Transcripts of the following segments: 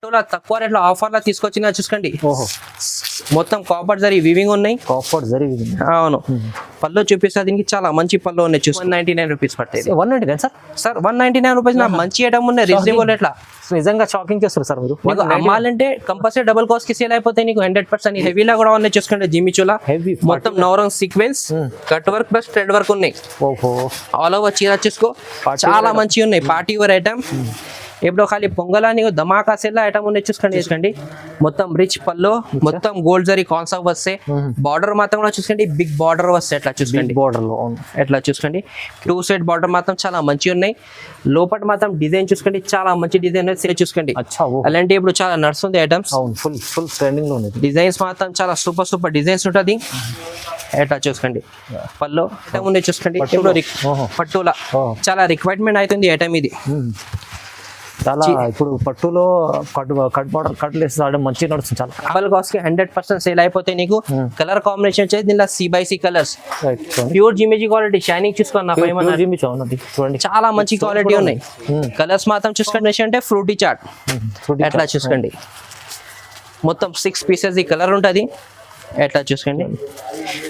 పట్టులో తక్కువ రేట్లో ఆఫర్లో తీసుకొచ్చిన చూసుకోండి. ఓహో, మొత్తం కాపర్ జరీ వివింగ్ ఉన్నాయి. కాపర్ జరీ అవును. పళ్ళు చూపిస్తా, దీనికి చాలా మంచి పళ్ళు ఉన్నాయి. చూసి 199 రూపీస్ పడతాయి. 199 సార్ 199 రూపీస్ నా మంచి ఐటమ్ ఉన్నాయి, రీజనబుల్ ఎట్లా నిజంగా షాకింగ్ చేస్తారు సార్ మీరు. నీకు అమ్మాలంటే కంపల్సరీ డబుల్ కాస్ట్ కి సేల్ అయిపోతాయి నీకు 100%. హెవీలా కూడా ఉన్నాయి చూసుకోండి. జిమిచూలా హెవీ మొత్తం నవరంగ్ sequence cut work plus thread work ఉన్నాయి. ఓహో, ఆల్ ఓవర్ చీర చూసుకో, చాలా మంచిగా ఉన్నాయి. Party wear item. ఇప్పుడు ఖాళీ పొంగలా నీకు ధమాకా సెల్ ఐటమ్ ఉన్నాయి చూసుకోండి. మొత్తం రిచ్ పల్లో, మొత్తం గోల్డ్ జరీ కాన్సెప్ట్ వస్తాయి. బార్డర్ మాత్రం కూడా చూసుకోండి, బిగ్ బార్డర్ వస్తాయి. ఎట్లా చూసుకోండి, బార్డర్ లో ఎట్లా చూసుకోండి. 2 సైడ్ బార్డర్ మాత్రం చాలా మంచిగా ఉన్నాయి. లోపల మాత్రం డిజైన్ చూసుకోండి, చాలా మంచి డిజైన్ చూసుకోండి. అలాంటి ఇప్పుడు చాలా నడుస్తుంది ఐటమ్స్. ఫుల్ ట్రెండింగ్ లో ఉంది. డిజైన్స్ మాత్రం చాలా సూపర్ డిజైన్స్ ఉంటుంది. ఎట్లా చూసుకోండి, పల్లో ఐటమ్ ఉన్నాయి చూసుకోండి. ఇప్పుడు పట్టులా చాలా రిక్వైర్మెంట్ అవుతుంది ఐటమ్ ఇది. చాలా ఇప్పుడు పట్టులో కట్ బార్డర్ కట్ లెస్ మంచిగా నడుస్తుంది. చాలా డబల్ కాస్ట్ కి 100% సేల్ అయిపోతాయి నీకు. కలర్ కాంబినేషన్ వచ్చేసి దీనిలో C/C కలర్స్, ప్యూర్ జిమిజీ క్వాలిటీ, షైనింగ్ చూసుకోండి. చూడండి చాలా మంచి క్వాలిటీ ఉన్నాయి. కలర్స్ మాత్రం చూసుకోండి అంటే ఫ్రూటీ చాట్ ఎట్లా చూసుకోండి. మొత్తం 6 పీసెస్ ఈ కలర్ ఉంటుంది. ఎట్లా చూసుకోండి.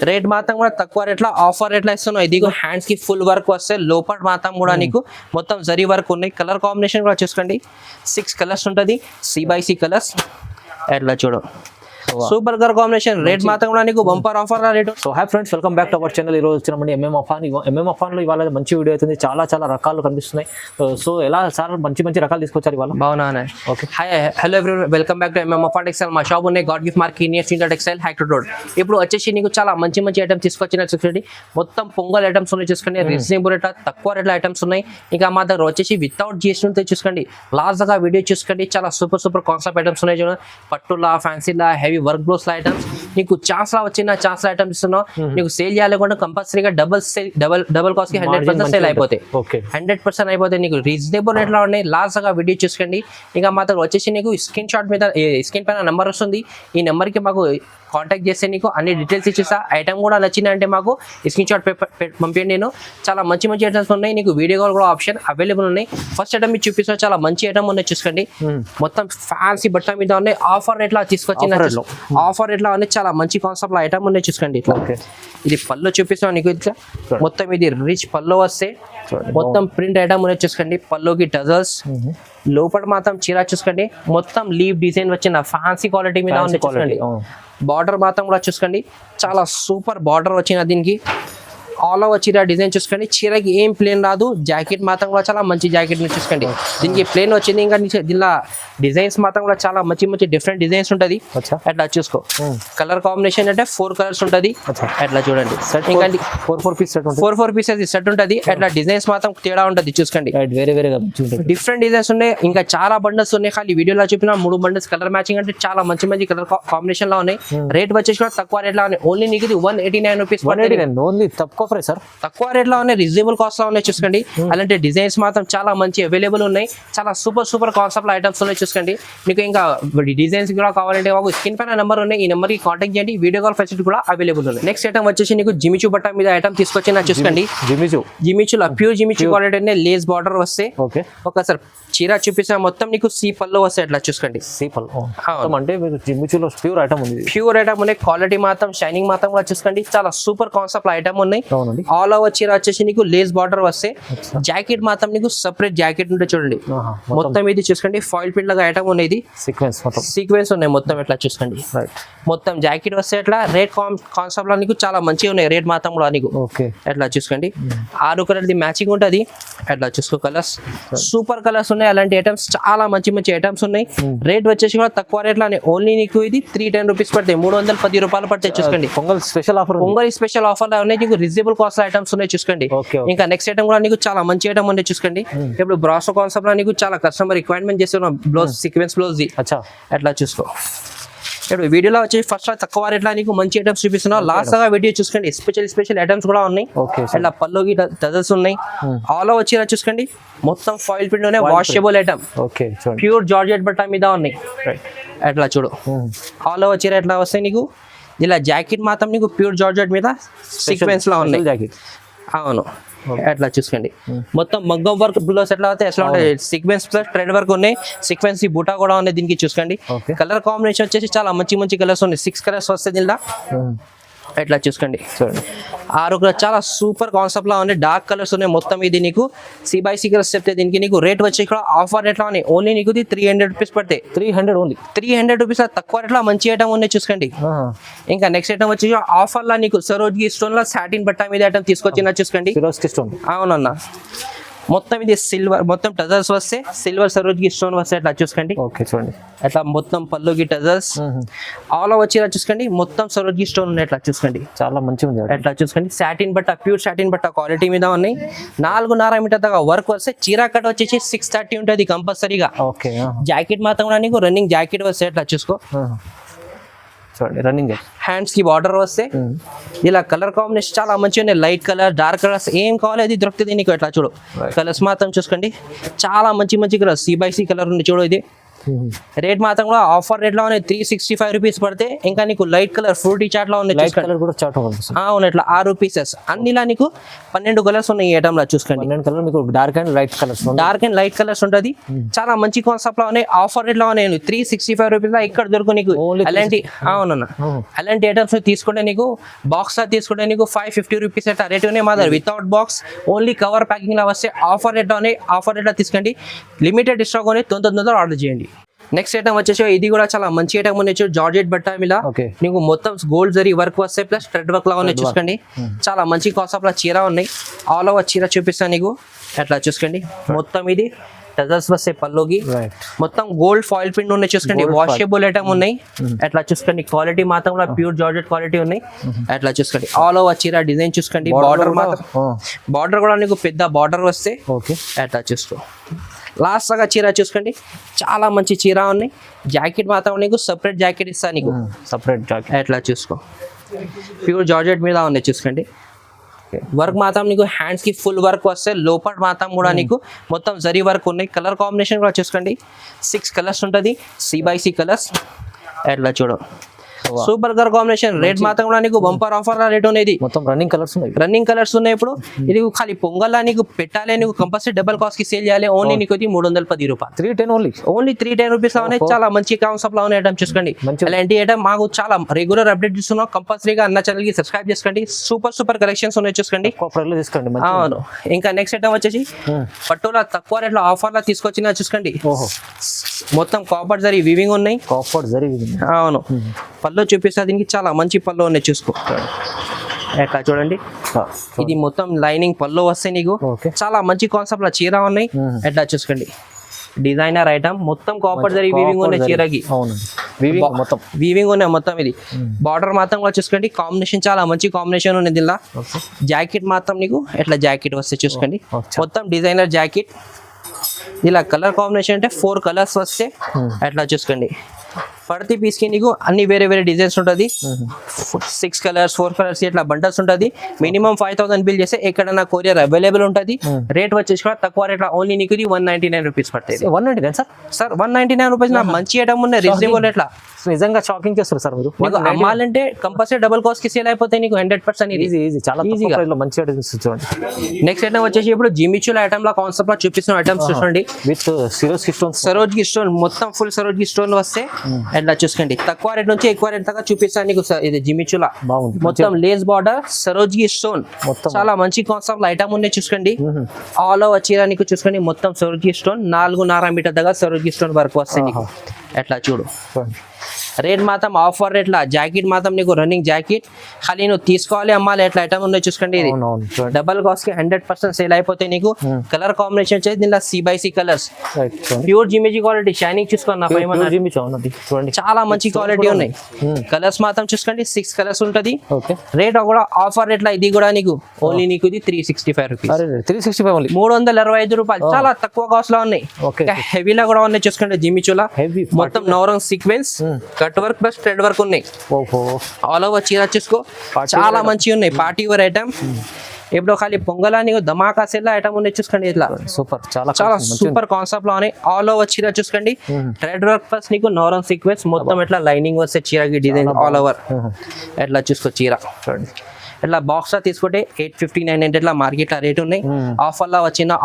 రేట్ మాత్రం కూడా తక్కువ రేట్లో ఆఫర్ రేట్లో ఇస్తున్నాం. ఇది హ్యాండ్స్ కి ఫుల్ వర్క్ వస్తే లోపల మాత్రం కూడా నీకు మొత్తం జరీ వర్క్ ఉన్నాయి. కలర్ కాంబినేషన్ కూడా చూసుకోండి. 6 కలర్స్ ఉంటుంది. C/C కలర్స్ ఎట్లా చూడు, సూపర్ కలర్ కాంబినేషన్. రేట్ మాత్రం కూడా నీకు bumper offer rate. So hi friends, welcome back to our channel. ఈ రోజు వచ్చినామండి ఎంఎం అఫాన్ లో ఇవాళ మంచి వీడియో అవుతుంది. చాలా రకాలు కనిపిస్తున్నాయి. సో ఎలా సార్ మంచి రకాలు తీసుకొచ్చారు ఇవాళ? బాగున్నా. Okay, hello everyone, welcome back to MM Affan textile. మా షాప్ ఉన్నాయి గాడ్ గిఫ్ట్ మార్కెట్ నియర్ సింటర్ టెక్స్టైల్, హైక్రోడ్ రోడ్. ఇప్పుడు వచ్చేసి నీకు చాలా మంచి ఐటమ్స్ తీసుకొచ్చిన చూసుకోండి. మొత్తం పొంగల్ ఐటమ్స్ ఉన్నాయి చూసుకోండి. రీజనబుల్ రేట్, తక్కువ రేట్లో ఐటమ్స్ ఉన్నాయి. ఇంకా మా దగ్గర వచ్చేసి వితౌట్ GST ఉంటే చూసుకోండి. లాస్ట్ గా వీడియో చూసుకోండి. చాలా సూపర్ కాన్సెప్ట్ ఐటమ్స్ ఉన్నాయి చూడండి. పట్టులా, ఫ్యాన్సీలా, హెవీ వర్క్ బ్లౌస్ ఐటమ్స్. నీకు ఛాన్స్ లా వచ్చిన ఛాన్స్ ఐటమ్స్ ఇస్తున్నావు. నీకు సేల్ చేయాలనుకుంటే కంపల్సరీగా డబుల్ కాస్ట్ కి 100% సేల్ అయిపోతాయి. 100% అయిపోతాయి. నీకు రీజనబుల్ రేట్ లో ఉన్నాయి. లాస్ట్ గా వీడియో చూసుకోండి. ఇంకా మాత్రం వచ్చేసి నీకు స్క్రీన్ షాట్ మీద స్క్రీన్ పైన నెంబర్ వస్తుంది. ఈ నెంబర్ కి మాకు కాంటాక్ట్ చేస్తే నీకు అన్ని డీటెయిల్స్ ఇచ్చేస్తా. ఐటమ్ కూడా నచ్చిందంటే మాకు స్క్రీన్ షాట్ పంపించండి. నేను చాలా మంచి ఐటమ్స్ ఉన్నాయి. నీకు వీడియో కాల్ కూడా ఆప్షన్ అవైలబుల్ ఉన్నాయి. ఫస్ట్ ఐటమ్ మీకు చూపిస్తా, చాలా మంచి ఐటమ్ ఉన్నాయి చూసుకోండి. మొత్తం ఫ్యాన్సీ బట్ట మీద ఉన్నాయి. ఆఫర్ రేట్ లో తీసుకొచ్చిన ఆఫర్ రేట్ లో ఉన్నాయి. చాలా మంచి కాన్సెప్ట్ ఐటమ్ ఉన్నాయి చూసుకోండి. ఇట్లా ఇది పళ్ళు చూపిస్తాం నీకు. ఇట్లా మొత్తం ఇది రిచ్ పళ్ళు వస్తే మొత్తం ప్రింట్ ఐటమ్ ఉన్నాయి చూసుకోండి. పళ్ళుకి టజల్స్, లోపల మాత్రం చీర చూసుకోండి. మొత్తం లీవ్ డిజైన్ వచ్చిన ఫ్యాన్సీ క్వాలిటీ మీద ఉంది చూసుకోండి. బార్డర్ మాత్రం కూడా చూసుకోండి, చాలా సూపర్ బార్డర్ వచ్చిన దీనికి. ఆల్ ఓవర్ చీర డిజైన్ చూసుకోండి. చీరకి ఏం ప్లేన్ రాదు. జాకెట్ మాత్రం కూడా చాలా మంచి జాకెట్ చూసుకోండి. దీనికి ప్లేన్ వచ్చింది. ఇంకా దీనిలో డిజైన్స్ మాత్రం కూడా చాలా మంచి డిఫరెంట్ డిజైన్స్ ఉంటుంది. అట్లా చూసుకో. కలర్ కాంబినేషన్ అంటే 4 కలర్స్ ఉంటుంది. అట్లా చూడండి. ఇంకా 4 పీసెస్ సెట్ ఉంటుంది. అట్లా డిజైన్స్ మాత్రం తేడా ఉంటుంది చూసుకోండి. డిఫరెంట్ డిజైన్స్ ఉన్నాయి. ఇంకా చాలా బండల్స్ ఉన్నాయి. ఖాళీ వీడియోలో చూపిన 3 బండల్స్ కలర్ మ్యాచింగ్ అంటే చాలా మంచి కలర్ కాంబినేషన్ లో ఉన్నాయి. రేట్ వచ్చేసి కూడా తక్కువ రేట్ లో ఉన్నాయి. ఓన్లీ నీకు ఇది 189 రూపీస్. తక్కువ రేట్ లో ఉన్నాయి. రీజనబుల్ కాస్ట్ లో ఉన్నాయి చూసుకోండి. అలాంటి డిజైన్స్ మాత్రం చాలా మంచి అవైలబుల్ ఉన్నాయి. చాలా సూపర్ కాన్సెప్ట్ ఐటమ్స్ ఉన్నాయి చూసుకోండి. మీకు ఇంకా డిజైన్స్ కూడా కావాలంటే మాకు స్క్రీన్ పైన నెంబర్ ఉన్నాయి. ఈ నెంబర్ కి కాంటాక్ట్ చేయండి. వీడియో కాల్ ఫెసిలిటీ కూడా అవైలబుల్ ఉన్నాయి. నెక్స్ట్ ఐటమ్ వచ్చేసి నీకు జిమిచూ బట్ట మీద ఐటమ్ తీసుకొచ్చిన చూసుకోండి. జిమిచూలో ప్యూర్ జిమిచూ క్వాలిటీ అనే లేస్ బార్డర్ వస్తే ఒకసారి చీర చూపిస్తా. మొత్తం నీకు C పళ్ళు వస్తాయి. అట్లా చూసుకోండి. అంటే జిమిచూలో ప్యూర్ ఐటమ్ ఉంది. ప్యూర్ ఐటమ్ ఉన్నాయి. క్వాలిటీ మాత్రం షైనింగ్ మాత్రం కూడా చూసుకోండి. చాలా సూపర్ కాన్సెప్ట్ ఐటమ్ ఉన్నాయి. ఆల్ ఓవర్ చీర వచ్చేసి నీకు లేస్ బార్డర్ వస్తే జాకెట్ మాత్రం నీకు సెపరేట్ జాకెట్ ఉంటే చూడండి. మొత్తం ఇది చూసుకోండి. ఫాయిల్ ప్రింట్ లాగా ఐటమ్ ఉన్నాయి. సీక్వెన్స్ ఉన్నాయి మొత్తం. ఎట్లా చూసుకోండి. మొత్తం జాకెట్ వస్తే అట్లా రేట్ కాన్సెప్ట్ లో నీకు చాలా మంచిగా ఉన్నాయి. రేట్ మాత్రం కూడా నీకు ఎట్లా చూసుకోండి. 6 కలర్ది మ్యాచింగ్ ఉంటుంది. అట్లా చూసుకో. కలర్స్ సూపర్ కలర్స్ ఉన్నాయి. అలాంటి ఐటమ్స్ చాలా మంచి ఐటమ్స్ ఉన్నాయి. రేట్ వచ్చేసి కూడా తక్కువ రేట్ లో ఓన్లీ నీకు ఇది 310 రూపీస్ పడతాయి. 310 రూపాయలు పడతాయి చూసుకోండి. పొంగల్ స్పెషల్ ఆఫర్ లో ఉన్నాయి. నీకు రీజనబుల్ కాస్ట్ ఐటమ్స్ ఉన్నాయి చూసుకోండి. ఇంకా నెక్స్ట్ ఐటమ్ కూడా నీకు చాలా మంచి ఐటమ్ ఉన్నాయి చూసుకోండి. ఇప్పుడు బ్రాసో కాన్సెప్ట్ లో నీకు చాలా కస్టమర్ రిక్వైర్మెంట్ చేస్తున్నాం. బ్లౌజ్ సీక్వెన్స్ బ్లౌజ్ అట్లా చూసుకో. ఇప్పుడు వీడియోలో వచ్చి ఫస్ట్ తక్కువ రేట్ లో నీకు మంచి ఐటమ్స్ చూపిస్తున్నాం. లాస్ట్ గా వీడియో చూసుకోండి. స్పెషల్ ఐటమ్స్ కూడా ఉన్నాయి. అట్లా పళ్ళుకి టజల్స్ ఉన్నాయి. ఆల్ ఓవర్ చీర చూసుకోండి. మొత్తం ఫాయిల్ ప్రింట్ ఉన్నాయి. Washable item. ప్యూర్ జార్జెట్ బట్ట మీద ఉన్నాయి. అట్లా చూడు. ఆల్ ఓవర్ చీర ఎట్లా వస్తాయి నీకు. ఇలా జాకెట్ మాత్రం నీకు ప్యూర్ జార్జెట్ మీద సీక్వెన్స్ లో ఉన్నాయి. అవును. అట్లా చూసుకోండి మొత్తం మగ్గం వర్క్ బ్లౌజ్ ఎట్లా అయితే ఎట్లా ఉంటాయి సీక్వెన్స్ ప్లస్ థ్రెడ్ వర్క్ ఉన్నాయి సీక్వెన్స్ బూటా కూడా ఉన్నాయి దీనికి చూసుకోండి Okay. కలర్ కాంబినేషన్ వచ్చేసి చాలా మంచి మంచి కలర్స్ ఉన్నాయి 6 కలర్స్ వస్తాయి దీనిలో ఎట్లా చూసుకోండి చూడండి 6 కూడా చాలా సూపర్ కాన్సెప్ట్ లా ఉన్నాయి డార్క్ కలర్స్ ఉన్నాయి మొత్తం ఇది నీకు C/C కలర్స్ చెప్తే దీనికి నీకు రేట్ వచ్చి ఇక్కడ ఆఫర్ రేట్ లో ఉన్నాయి ఓన్లీ నీకు 300 రూపీస్ పడతాయి 300 ఓన్లీ 300 రూపీస్ తక్కువ రేట్ లో మంచి ఐటమ్ ఉన్నాయి చూసుకోండి ఇంకా నెక్స్ట్ ఐటమ్ వచ్చి ఆఫర్ లా నీకు సరోజ్కి స్టోన్ లో సాటిన్ బట్ట మీద ఐటమ్ తీసుకొచ్చిన చూసుకోండి ఫిరోజ్కి స్టోన్ అవునన్నా మొత్తం ఇది సిల్వర్ మొత్తం టజల్స్ వస్తే సిల్వర్ సరోజ్కి స్టోన్ వస్తే అట్లా చూసుకోండి ఓకే చూడండి అట్లా మొత్తం పళ్ళుకి టజల్స్ ఆల్ ఓవర్ వచ్చి చూసుకోండి మొత్తం సరోజ్కి స్టోన్ ఉన్నాయి అట్లా చూసుకోండి చాలా మంచిగా ఉంది ఎట్లా చూసుకోండి సాటిన్ బట్ట ప్యూర్ సాటిన్ బట్ట క్వాలిటీ మీద ఉన్నాయి 4.5 మీటర్ దాకా వర్క్ వస్తే చీర కట్ వచ్చేసి 630 ఉంటుంది కంపల్సరీగా ఓకే జాకెట్ మాత్రం కూడా నీకు రన్నింగ్ జాకెట్ వస్తే ఎట్లా చూసుకో చూడండి రన్నింగ్ హ్యాండ్స్ కి బార్డర్ వస్తే ఇలా కలర్ కాంబినేషన్ చాలా మంచిగా ఉన్నాయి లైట్ కలర్ డార్క్ కలర్స్ ఏం కావాలి అది దొరుకుతుంది నీకు ఎట్లా చూడు కలర్స్ మాత్రం చూసుకోండి చాలా మంచి మంచి కలర్ C/C కలర్ ఉంది చూడు ఇది రేట్ మాత్రం కూడా ఆఫర్ రేట్ లో ఉన్నాయి 365 రూపీస్ పడితే ఇంకా నీకు లైట్ కలర్ ఫ్రూటీ చాట్ లో ఉన్నాయి లైట్ కలర్ కూడా చాట్ కనిపిస్తుంది అవును ఇట్లా 6 పీసెస్ అన్నిలా నీకు 12 కలర్స్ ఉన్నాయి ఈ ఐటమ్ లో చూసుకోండి 12 కలర్ మీకు dark and light colours dark and light colours ఉంటుంది చాలా మంచి కాన్సెప్ట్ లో ఉన్నాయి ఆఫర్ రేట్ లో ఉన్నాయి 365 రూపీస్ ఇక్కడ దొరుకు నీకు Only అలాంటి అవునన్నా అలాంటి ఐటమ్స్ తీసుకుంటే నీకు బాక్స్ లో తీసుకుంటే నీకు 550 రూపీస్ అట్లా రేట్ ఉన్నాయి మా దగ్గర without box only cover packing లో వస్తే ఆఫర్ రేట్ లో ఉన్నాయి ఆఫర్ రేట్ లో తీసుకోండి లిమిటెడ్ స్టాక్ ఉన్నాయి తొందర ఆర్డర్ చేయండి నెక్స్ట్ ఐటమ్ వచ్చేసి ఇది కూడా చాలా మంచి ఐటమ్ ఉన్నాయి జార్జెట్ బట్ట మీద ఓకే నీకు మొత్తం గోల్డ్ జరీ వర్క్ వస్తాయి ప్లస్ థ్రెడ్ వర్క్ లా ఉన్నాయి చూసుకోండి చాలా మంచి కాన్సెప్ట్ లో చీర ఉన్నాయి ఆల్ ఓవర్ చీర చూపిస్తాను నీకు అట్లా చూసుకోండి మొత్తం ఇది టజల్స్ వస్తాయి పల్లోకి రైట్ మొత్తం గోల్డ్ ఫాయిల్ ప్రింట్ ఉన్నాయి చూసుకోండి వాషబుల్ ఐటమ్ ఉన్నాయి అట్లా చూసుకోండి క్వాలిటీ మాత్రం కూడా ప్యూర్ జార్జెట్ క్వాలిటీ ఉన్నాయి అట్లా చూసుకోండి ఆల్ ఓవర్ చీర డిజైన్ చూసుకోండి బార్డర్ మాత్రం బార్డర్ కూడా నీకు పెద్ద బార్డర్ వస్తే ఓకే అట్లా చూసుకో లాస్ట్ గా చీర చూసుకోండి చాలా మంచి చీర ఉన్నాయి జాకెట్ మాత్రం నీకు సపరేట్ జాకెట్ ఇస్తా నీకు సపరేట్ జాకెట్ అట్లా చూసుకో ప్యూర్ జార్జెట్ మీద ఉన్నాయి చూసుకోండి వర్క్ మాత్రం నీకు హ్యాండ్స్ కి ఫుల్ వర్క్ వస్తే లోపల మాత్రం కూడా నీకు మొత్తం జరీ వర్క్ ఉన్నాయి కలర్ కాంబినేషన్ కూడా చూసుకోండి 6 కలర్స్ ఉంటుంది C/C కలర్స్ అట్లా చూడు సూపర్ కలర్ కాంబినేషన్ రేట్ మాత్రం కూడా నీకు బంపర్ ఆఫర్ రేట్ అనేది మొత్తం రన్నింగ్ కలర్స్ ఉన్నాయి రన్నింగ్ కలర్స్ ఉన్నాయి ఇప్పుడు ఇది ఖాళీ పొంగల్ నీకు పెట్టాలి నీకు కంపల్సరీ డబల్ కాస్ట్ కి సేల్ చేయాలి ఓన్లీ నీకు 310 రూపాయలు 310 ఓన్లీ ఓన్లీ 310 రూపీస్ లో ఉన్నాయి చాలా మంచి కాన్సెప్ట్ లో ఉన్నాయి ఐటమ్ చూసుకోండి అలాంటి ఐటమ్ మాకు చాలా రెగ్యులర్ అప్డేట్ ఇస్తున్నాం కంపల్సరీగా అన్న ఛానల్ కి సబ్స్క్రైబ్ చేసుకోండి సూపర్ కలెక్షన్స్ ఉన్నాయి చూసుకోండి కాపర్లో తీసుకోండి అవును ఇంకా నెక్స్ట్ ఐటమ్ వచ్చేసి పట్టులో తక్కువ రేట్ లో ఆఫర్ లో తీసుకొచ్చిన చూసుకోండి ఓహో మొత్తం కాపర్ జరీ వీవింగ్ ఉన్నాయి కాపర్ జరిగింది అవును పళ్ళు చూపిస్తా దీనికి చాలా మంచి పళ్ళు ఉన్నాయి చూసుకో ఎట్లా చూడండి ఇది మొత్తం లైనింగ్ పళ్ళు వస్తాయి నీకు ఓకే చాలా మంచి కాన్సెప్ట్ లో చీర ఉన్నాయి ఎట్లా చూసుకోండి డిజైనర్ ఐటమ్ మొత్తం కాపర్ జరీ వీవింగ్ ఉన్నాయి చీరకి అవును వీవింగ్ మొత్తం వీవింగ్ ఉన్నాయి మొత్తం ఇది బార్డర్ మాత్రం కూడా చూసుకోండి కాంబినేషన్ చాలా మంచి కాంబినేషన్ ఉంది దీనిలో జాకెట్ మాత్రం నీకు ఎట్లా జాకెట్ వస్తే చూసుకోండి మొత్తం డిజైనర్ జాకెట్ ఇలా కలర్ కాంబినేషన్ అంటే 4 కలర్స్ వస్తే అట్లా చూసుకోండి ప్రతి పీస్ కి నీకు అన్ని వేరే డిజైన్స్ ఉంటుంది 6 కలర్స్ 4 కలర్స్ ఇట్లా బండల్స్ ఉంటుంది మినిమం 5000 బిల్ చేస్తే ఎక్కడన్నా కొరియర్ అవైలబుల్ ఉంటుంది రేట్ వచ్చేసి కూడా తక్కువ రేట్ ఓన్లీ నీకు 199 రూపీస్ పడుతుంది 199 సార్ 199 రూపీస్ నా మంచి ఐటమ్ ఉన్నాయి రీజనబుల్ రేట్లా నిజంగా షాకింగ్ చేస్తారు సార్ మీరు నీకు అమ్మాలంటే కంపల్సరీ డబుల్ కాస్ట్ కి సేల్ అయిపోతే నీకు 100% ఇది ఈజీ చాలా ఈజీగా మంచి ఐటమ్స్ చూడండి నెక్స్ట్ ఐటమ్ వచ్చేసి ఇప్పుడు జిమిచుల ఐటమ్ లా కాన్సెప్ట్ లో చూపిస్తున్న ఐటమ్స్ చూడండి విత్ సిరోస్కి స్టోన్స్ సరోజ్కి స్టోన్ మొత్తం ఫుల్ సరోజ్కి స్టోన్ వస్తే అట్లా చూసుకోండి తక్కువ రేట్ నుంచి ఎక్కువ రేట్ దాకా చూపిస్తాను నీకు ఇది జిమిచుల బాగుంది మొత్తం లేస్ బార్డర్ సరోజ్కి స్టోన్ మొత్తం చాలా మంచి కాన్సెప్ట్ ఐటమ్ ఉన్నాయి చూసుకోండి ఆల్ ఓవర్ చీర నీకు చూసుకోండి మొత్తం సరోజ్కి స్టోన్ 4.5 మీటర్ దాకా సరోజ్కి స్టోన్ వర్క్ వస్తాయి నీకు ఎట్లా చూడు రేట్ మాత్రం ఆఫర్ రేట్లా జాకెట్ మాత్రం నీకు రన్నింగ్ జాకెట్ ఖాళీ నువ్వు తీసుకోవాలి అమ్మాలి ఎట్లా ఐటమ్ ఉన్నాయి చూసుకోండి ఇది డబల్ కాస్ట్ కి 100% సేల్ అయిపోతే నీకు కలర్ కాంబినేషన్ వచ్చేది దీనిలో C/C కలర్స్ ప్యూర్ జిమిజీ క్వాలిటీ షైనింగ్ చూసుకోండి చూడండి చాలా మంచి క్వాలిటీ ఉన్నాయి కలర్స్ మాత్రం చూసుకోండి 6 కలర్స్ ఉంటది రేట్ కూడా ఆఫర్ రేట్లా ఇది కూడా నీకు ఓన్లీ నీకు ఇది 365 రూపీస్ 365 ఓన్లీ 325 రూపాయలు చాలా తక్కువ కాస్ట్ లో ఉన్నాయి హెవీలో కూడా ఉన్నాయి చూసుకోండి జిమిచులా మొత్తం నవరంగ్ sequence cut work plus thread work ఉన్నాయి ఆల్ ఓవర్ చీర చూసుకో చాలా మంచిగా ఉన్నాయి పార్టీ వేర్ ఐటమ్ ఇప్పుడు ఖాళీ పొంగల్ నీకు ధమాకా సెల్ ఐటమ్ ఉన్నాయి చూసుకోండి ఇట్లా సూపర్ చాలా సూపర్ కాన్సెప్ట్ లో ఉన్నాయి ఆల్ ఓవర్ చీర చూసుకోండి థ్రెడ్ వర్క్ ప్లస్ నీకు నవరంగ్ సీక్వెన్స్ మొత్తం ఇట్లా లైనింగ్ వస్తే చీరకి డిజైన్ ఆల్ ఓవర్ ఎట్లా చూసుకో చీర చూడండి ఇట్లా బాక్స్ లో తీసుకుంటే 850 900 లా మార్కెట్ లో రేట్ ఉన్నాయి. ఆఫర్ లో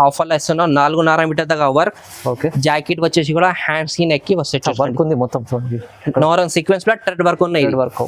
ఆఫర్ లో ఇస్తున్నాం 4.5 మీటర్ దాకా వర్క్. ఓకే, జాకెట్ వచ్చేసి కూడా హ్యాండ్స్ కి నెక్ కి వస్తాయి. వర్క్ ఉంది మొత్తం చూడండి, నోరం సీక్వెన్స్ లో థ్రెడ్ వర్క్ ఉన్నాయి. వర్క్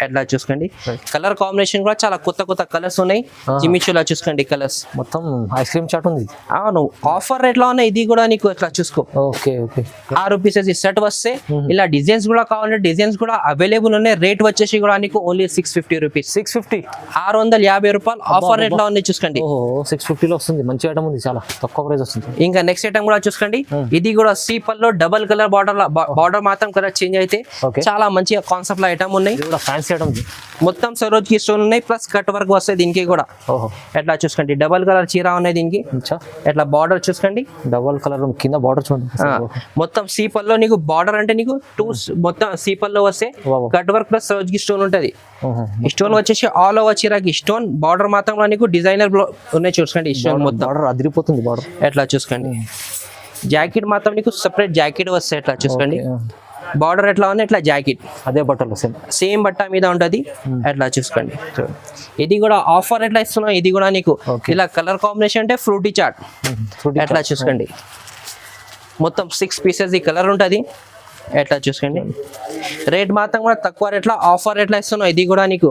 ఎట్లా చూసుకోండి. కలర్ కాంబినేషన్ కూడా చాలా కొత్త కొత్త కలర్స్ ఉన్నాయి. జిమిచూలా చూసుకోండి కలర్స్ మొత్తం ఐస్ క్రీమ్ చాట్ ఉంది. అవును, ఆఫర్ రేట్ లో ఉన్నాయి. ఇది కూడా నీకు ఇట్లా చూసుకో. ఓకే ఓకే, 6 పీసెస్ ఈ సెట్ వస్తే ఇలా డిజైన్స్ కూడా కావాలంటే డిజైన్స్ కూడా అవైలబుల్ ఉన్నాయి. రేట్ వచ్చేసి కూడా నీకు ఓన్లీ 650 రూపీస్. 650, 650 రూపాయలు ఆఫర్ రేట్ లో ఉన్నాయి చూసుకోండి. 650 లో వస్తుంది. మంచి ఐటమ్ ఉంది, చాలా తక్కువ ప్రైస్ వస్తుంది. ఇంకా నెక్స్ట్ ఐటమ్ కూడా చూసుకోండి. ఇది కూడా సీపల్ లో డబల్ కలర్ బార్డర్ మాత్రం కలర్ చేంజ్ అయితే చాలా మంచి కాన్సెప్ట్ లో ఐటమ్ ఉన్నాయి. ఫ్యాన్సీ ఐటమ్ మొత్తం సరోజ్ కి స్టోన్ ఉన్నాయి, ప్లస్ కట్ వర్క్ వస్తాయి దీనికి కూడా. ఎట్లా చూసుకోండి, డబల్ కలర్ చీర ఉన్నాయి దీనికి. ఎట్లా బార్డర్ చూసుకోండి, డబల్ కలర్ కింద బార్డర్ చూడండి. మొత్తం సీపల్లో నీకు బార్డర్ అంటే నీకు మొత్తం సీపల్లో వస్తే కట్ వర్క్ ప్లస్ సరోజ్ కి స్టోన్ ఉంటది. స్టోన్ వచ్చేసి ఆల్ ఓవర్ చీరకి స్టోన్, బార్డర్ మాత్రం నీకు డిజైనర్ ఉన్నాయి చూసుకోండి. స్టోన్ మొత్తం బార్డర్ అదిరిపోతుంది. బార్డర్ ఎట్లా చూసుకోండి. జాకెట్ మాత్రం నీకు సెపరేట్ జాకెట్ వస్తాయి. ఎట్లా చూసుకోండి, బార్డర్ ఎట్లా ఉంది ఇట్లా జాకెట్ అదే బట్టలు సేమ్ బట్ట మీద ఉంటది. ఎట్లా చూసుకోండి. ఇది కూడా ఆఫర్ ఎట్లా ఇస్తున్నాం. ఇది కూడా నీకు ఇలా కలర్ కాంబినేషన్ అంటే ఫ్రూటీ చాట్. ఎట్లా చూసుకోండి, మొత్తం 6 పీసెస్ ఈ కలర్ ఉంటది. ఎట్లా చూసుకోండి. రేట్ మాత్రం కూడా తక్కువ రేట్లా ఆఫర్ రేట్లా ఇస్తున్నాం. ఇది కూడా నీకు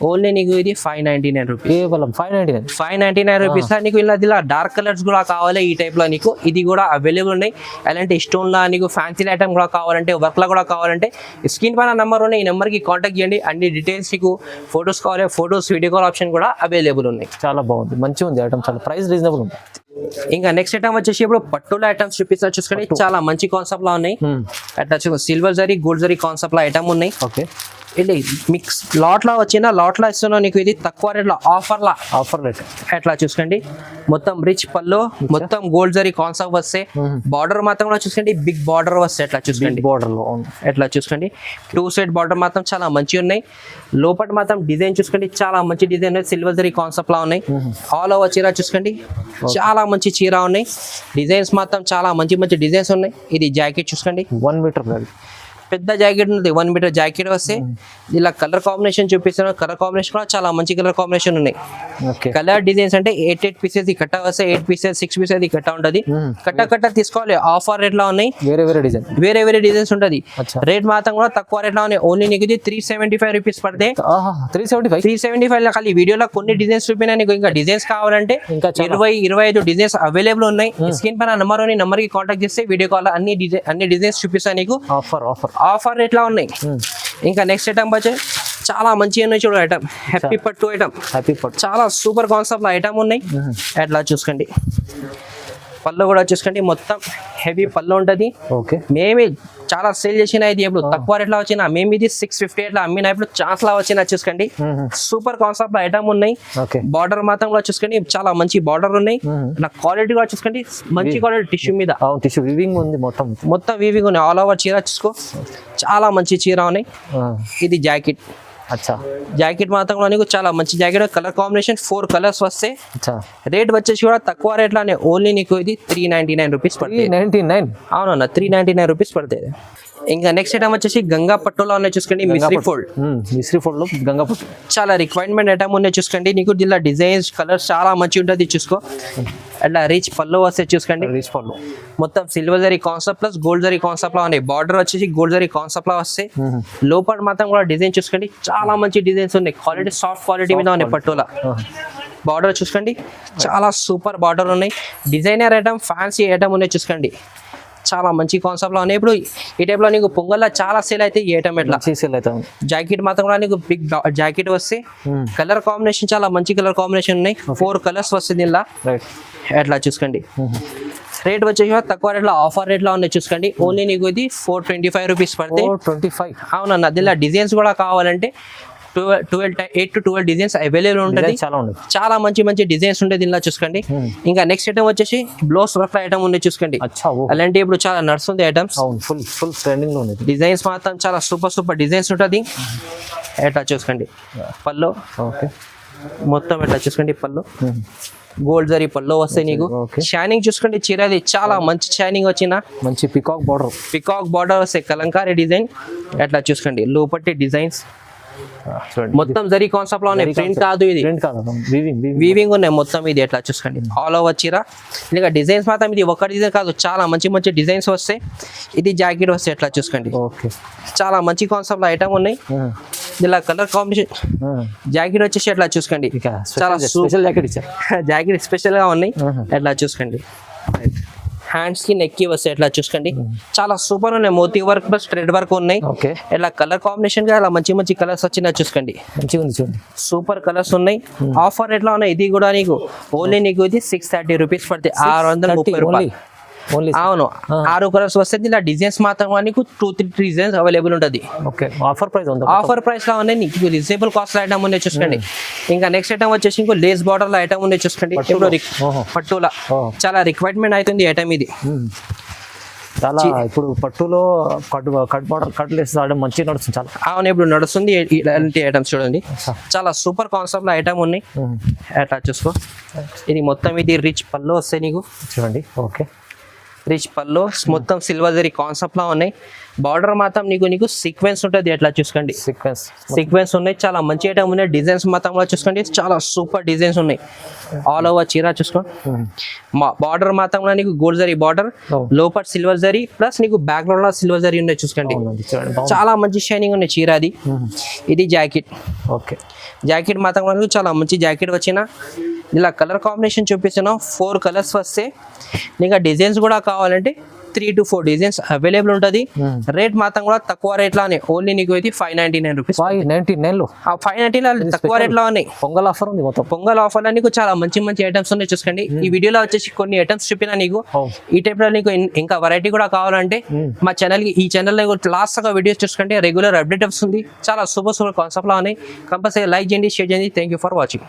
ఓన్లీ నీకు ఇది 599 రూపీస్. కేవలం 599 రూపీస్. నీకు ఇలా డార్క్ కలర్స్ కూడా కావాలి ఈ టైప్ లో నీకు ఇది కూడా అవైలబుల్ ఉన్నాయి. అలాంటి స్టోన్ లా నీకు ఫ్యాన్సీ ఐటమ్ కూడా కావాలంటే, వర్క్ లా కూడా కావాలంటే స్క్రీన్ పైన నెంబర్ ఉన్నాయి. ఈ నెంబర్ కి కాంటాక్ట్ చేయండి. అన్ని డీటెయిల్స్ నీకు ఫొటోస్ కావాలి, ఫొటోస్ వీడియో కాల్ ఆప్షన్ కూడా అవైలబుల్ ఉన్నాయి. చాలా బాగుంది, మంచిగా ఉంది ఐటమ్, చాలా ప్రైస్ రీజనబుల్ ఉంది. ఇంకా నెక్స్ట్ ఐటమ్ వచ్చేసి ఇప్పుడు పట్టుల ఐటమ్స్ చూపిస్తా చూసుకోండి. చాలా మంచి కాన్సెప్ట్ లా ఉన్నాయి. అట్లా silver zari gold zari concept లా ఐటమ్ ఉన్నాయి. ఓకే, ఇది మిక్స్ లాట్ లా ఇస్తున్నావు నీకు. ఇది తక్కువ రేట్ లో ఆఫర్ రేట్. ఎట్లా చూసుకోండి, మొత్తం రిచ్ పళ్ళు, మొత్తం గోల్డ్ జరీ కాన్సెప్ట్ వస్తే, బార్డర్ మాత్రం కూడా చూసుకోండి బిగ్ బార్డర్ వస్తే. ఎట్లా చూసుకోండి, బార్డర్ లో ఎట్లా చూసుకోండి. 2 సైడ్ బార్డర్ మాత్రం చాలా మంచిగా ఉన్నాయి. లోపల మాత్రం డిజైన్ చూసుకోండి, చాలా మంచి డిజైన్ సిల్వర్ జరీ కాన్సెప్ట్ లా ఉన్నాయి. ఆల్ ఓవర్ చీర చూసుకోండి, చాలా మంచి చీర ఉన్నాయి. డిజైన్స్ మాత్రం చాలా మంచి మంచి డిజైన్స్ ఉన్నాయి. ఇది జాకెట్ చూసుకోండి, 1 మీటర్ పెద్ద జాకెట్ ఉంది. 1 మీటర్ జాకెట్ వస్తే ఇలా కలర్ కాంబినేషన్ చూపిస్తున్నాను. కలర్ కాంబినేషన్ కూడా చాలా మంచి కలర్ కాంబినేషన్ ఉన్నాయి. కలర్ డిజైన్స్ అంటే 8 పీసెస్ ఈ కట్ట వస్తే, 8 పీసెస్ 6 పీసెస్ ఈ కట్ట ఉంటది. కట్ట తీసుకోవాలి. ఆఫర్ రేట్ లో ఉన్నాయి. వేరే డిజైన్స్ ఉంటది. రేట్ మాత్రం కూడా తక్కువ రేట్ లో ఉన్నాయి. ఓన్లీ నీకు ఇది 375 రూపీస్ పడితే. 375 ఖాళీ వీడియోలో కొన్ని డిజైన్స్ చూపినా. నీకు ఇంకా డిజైన్స్ కావాలంటే 20-25 డిజైన్స్ అవైలబుల్ ఉన్నాయి. స్క్రీన్ పైన నెంబర్ కి కాంటాక్ట్ చేస్తే వీడియో కాల్ అన్ని డిజైన్స్ చూపిస్తా నీకు. ఆఫర్ రేట్ లో ఉన్నాయి. ఇంకా నెక్స్ట్ ఐటమ్ వచ్చే చాలా మంచిగా ఉన్నాయి చూడు ఐటమ్. హ్యాపీ పట్టు ఐటమ్, చాలా సూపర్ కాన్సెప్ట్ ఐటమ్ ఉన్నాయి. ఎట్లా చూసుకోండి, పళ్ళు కూడా చూసుకోండి, మొత్తం హెవీ పళ్ళు ఉంటది. మేమే చాలా సేల్ చేసిన ఇది ఇప్పుడు తక్కువ రేట్ లో వచ్చిన. మేము ఇది 650 అట్లా అమ్మిన. ఇప్పుడు ఛాన్స్ లా వచ్చిన చూసుకోండి. సూపర్ కాన్సెప్ట్ ఐటమ్ ఉన్నాయి. బార్డర్ మాత్రం కూడా చూసుకోండి, చాలా మంచి బార్డర్ ఉన్నాయి. క్వాలిటీ కూడా చూసుకోండి, మంచి క్వాలిటీ టిష్యూ మీద వీవింగ్ ఉంది. మొత్తం వీవింగ్ ఉన్నాయి. ఆల్ ఓవర్ చీర చూసుకో, చాలా మంచి చీర ఉన్నాయి. ఇది జాకెట్. జాకెట్ మాత్రం కూడా నీకు చాలా మంచి జాకెట్. కలర్ కాంబినేషన్ 4 కలర్స్ వస్తే. రేట్ వచ్చేసి కూడా తక్కువ రేట్ లోనే. ఓన్లీ నీకు ఇది 399 రూపీస్ పడుతుంది. అవునన్నా, 399 రూపీస్ పడుతుంది. ఇంకా నెక్స్ట్ ఐటమ్ వచ్చేసి గంగా పట్టులో ఉన్నాయి చూసుకోండి. మిస్రీ ఫోల్డ్ లో గంగా పట్టు చాలా రిక్వైర్మెంట్ ఐటమ్ ఉన్నాయి చూసుకోండి. నీకు ఇలా డిజైన్స్ కలర్స్ చాలా మంచి ఉంటుంది చూసుకో. అట్లా రిచ్ పళ్ళు వస్తే చూసుకోండి. రిచ్ పళ్ళు మొత్తం silver zari concept plus gold zari concept లా ఉన్నాయి. బార్డర్ వచ్చేసి గోల్డ్ జరీ కాన్సెప్ట్ లా వస్తే. లోపల మాత్రం కూడా డిజైన్ చూసుకోండి, చాలా మంచి డిజైన్స్ ఉన్నాయి. క్వాలిటీ సాఫ్ట్ క్వాలిటీ మీద ఉన్నాయి పట్టులో. బార్డర్ చూసుకోండి, చాలా సూపర్ బార్డర్ ఉన్నాయి. డిజైనర్ ఐటమ్, ఫ్యాన్సీ ఐటమ్ ఉన్నాయి చూసుకోండి. చాలా మంచి కాన్సెప్ట్ లో ఉన్నాయి. ఇప్పుడు ఈ టైప్ లో నీకు పొంగల్లో చాలా సేల్ అయితే ఈ ఐటమ్ ఎట్లా సేల్ అవుతాం. జాకెట్ మాత్రం కూడా నీకు బిగ్ జాకెట్ వస్తే. కలర్ కాంబినేషన్ చాలా మంచి కలర్ కాంబినేషన్ ఉన్నాయి. 4 కలర్స్ వస్తుంది ఇలా. ఎట్లా చూసుకోండి. రేట్ వచ్చేసి తక్కువ రేట్ లో ఆఫర్ రేట్ లో ఉన్నాయి చూసుకోండి. ఓన్లీ నీకు ఇది 425 రూపీస్ పడితే. అవునన్నా, దీనిలో డిజైన్స్ కూడా కావాలంటే 8 to 12 డిజైన్స్ అవైలబుల్ ఉంటుంది. చాలా మంచి డిజైన్స్ ఉంటాయి దీనిలో చూసుకోండి. ఇంకా నెక్స్ట్ ఐటమ్ వచ్చేసి బ్లౌజ్ వర్క్ ఐటమ్ ఉంది చూసుకోండి. అలాంటి ఇప్పుడు చాలా నడుస్తుంది ఐటమ్స్. ఫుల్ ట్రెండింగ్ లో ఉంది. డిజైన్స్ మాత్రం చాలా సూపర్ డిజైన్స్ ఉంటుంది. ఎట్లా చూసుకోండి. పళ్ళు మొత్తం ఎట్లా చూసుకోండి. పళ్ళు గోల్డ్ జరీ పళ్ళు వస్తాయి నీకు. షైనింగ్ చూసుకోండి, చీరది చాలా మంచి షైనింగ్ వచ్చిన మంచి పికాక్ బార్డర్ వస్తాయి. కలంకారీ డిజైన్. ఎట్లా చూసుకోండి. లోపట్టి డిజైన్స్ చూడండి మొత్తం జరీ కాన్సెప్ట్ లో ఉన్నాయి, ప్రింట్ కాదు ఇది, ప్రింట్ కాదు వీవింగ్ వీవింగ్ ఉన్నాయి మొత్తం. ఇది ఎట్లా చూసుకోండి ఆల్ ఓవర్ చీర. ఇంకా డిజైన్స్ మాత్రం ఇది ఒక డిజైన్ కాదు, చాలా మంచి మంచి డిజైన్స్ వస్తాయి. ఇది జాకెట్ వస్తాయి ఎట్లా చూసుకోండి, ఓకే చాలా మంచి కాన్సెప్ట్ లో ఐటమ్ ఉన్నాయి. ఇలా కలర్ కాంబినేషన్ జాకెట్ వచ్చేసి ఎట్లా చూసుకోండి, చాలా స్పెషల్ జాకెట్ ఇచ్చారు. జాకెట్ స్పెషల్ గా ఉన్నాయి ఎట్లా చూసుకోండి. హ్యాండ్స్ కి నెక్ కి వస్తాయి ఎట్లా చూసుకోండి, చాలా సూపర్ ఉన్నాయి. మోతీ వర్క్ ప్లస్ థ్రెడ్ వర్క్ ఉన్నాయి. ఓకే ఇలా కలర్ కాంబినేషన్ గా ఇలా మంచి మంచి కలర్స్ వచ్చినా చూసుకోండి, మంచిగా ఉంది చూడండి. సూపర్ కలర్స్ ఉన్నాయి. ఆఫర్ ఎట్లా ఉన్నాయి ఇది కూడా నీకు ఓన్లీ నీకు ఇది 630 రూపీస్ పడుతుంది, 630 రూపాయలు. ఓన్లీ అవును 6 కలర్స్ వస్తుంది. ఇలా డిజైన్స్ మాత్రం నీకు 2-3 డిజైన్స్ అవైలబుల్ ఉంటుంది. ఓకే ఆఫర్ ప్రైస్ ఉంది. ఆఫర్ ప్రైస్ లో ఉన్నాయి నీకు రీజనబుల్ కాస్ట్ ఐటమ్ ఉన్నాయి చూసుకోండి. ఇంకా నెక్స్ట్ ఐటమ్ వచ్చేసి ఇంకో లేస్ బార్డర్ లో ఐటమ్ ఉన్నాయి చూసుకోండి. ఇప్పుడు పట్టులా చాలా రిక్వైర్మెంట్ అవుతుంది ఐటమ్ ఇది. చాలా ఇప్పుడు పట్టులో కట్ బార్డర్ కట్ లేస్ ఆడడం మంచిగా నడుస్తుంది చాలా. అవును ఇప్పుడు నడుస్తుంది ఇలాంటి ఐటమ్స్ చూడండి, చాలా సూపర్ కాన్సెప్ట్ లో ఐటమ్ ఉన్నాయి అట్లా చూసుకో. ఇది మొత్తం ఇది రిచ్ పళ్ళు వస్తాయి నీకు చూడండి. ఓకే రిచ్ పళ్ళు మొత్తం సిల్వర్ జరీ కాన్సెప్ట్ లా ఉన్నాయి. బార్డర్ మాత్రం నీకు సీక్వెన్స్ ఉంటుంది ఎట్లా చూసుకోండి, సీక్వెన్స్ ఉన్నాయి. చాలా మంచి ఐటమ్ ఉన్నాయి. డిజైన్స్ మాత్రం చూసుకోండి, చాలా సూపర్ డిజైన్స్ ఉన్నాయి. ఆల్ ఓవర్ చీర చూసుకోండి. బార్డర్ మాత్రం నీకు gold zari border, లోపర్ silver zari plus నీకు బ్యాక్గ్రౌండ్ లో సిల్వర్ జరీ ఉన్నాయి చూసుకోండి. చాలా మంచి షైనింగ్ ఉన్నాయి చీర అది. ఇది జాకెట్. ఓకే జాకెట్ మాత్రం మనకు చాలా మంచి జాకెట్ వచ్చిన. ఇలా కలర్ కాంబినేషన్ చూపిస్తున్నాం, 4 కలర్స్ వస్తే. నీకు డిజైన్స్ కూడా కావాలంటే 3 to 4 డిజైన్స్ అవైలబుల్ ఉంటుంది. రేట్ మాత్రం కూడా తక్కువ రేట్ లోనే, ఓన్లీ నీకు ఇది 599 రూపీస్. 599 599 తక్కువ రేట్ లో ఉన్నాయి. పొంగల్ ఆఫర్ ఉంది మొత్తం. పొంగల్ ఆఫర్ లో నీకు చాలా మంచి మంచి ఐటమ్స్ ఉన్నాయి చూసుకోండి. ఈ వీడియోలో వచ్చేసి కొన్ని ఐటమ్స్ చూపినా నీకు. ఈ టైప్ లో నీకు ఇంకా వెరైటీ కూడా కావాలంటే మా ఛానల్ కి, ఈ ఛానల్ లో లాస్ట్ గా వీడియోస్ చూసుకోండి, రెగ్యులర్ అప్డేట్ వస్తుంది. చాలా సూపర్ కాన్సెప్ట్ లో ఉన్నాయి. కంపల్సరీ లైక్ చేయండి, షేర్ చేయండి. Thank you for watching.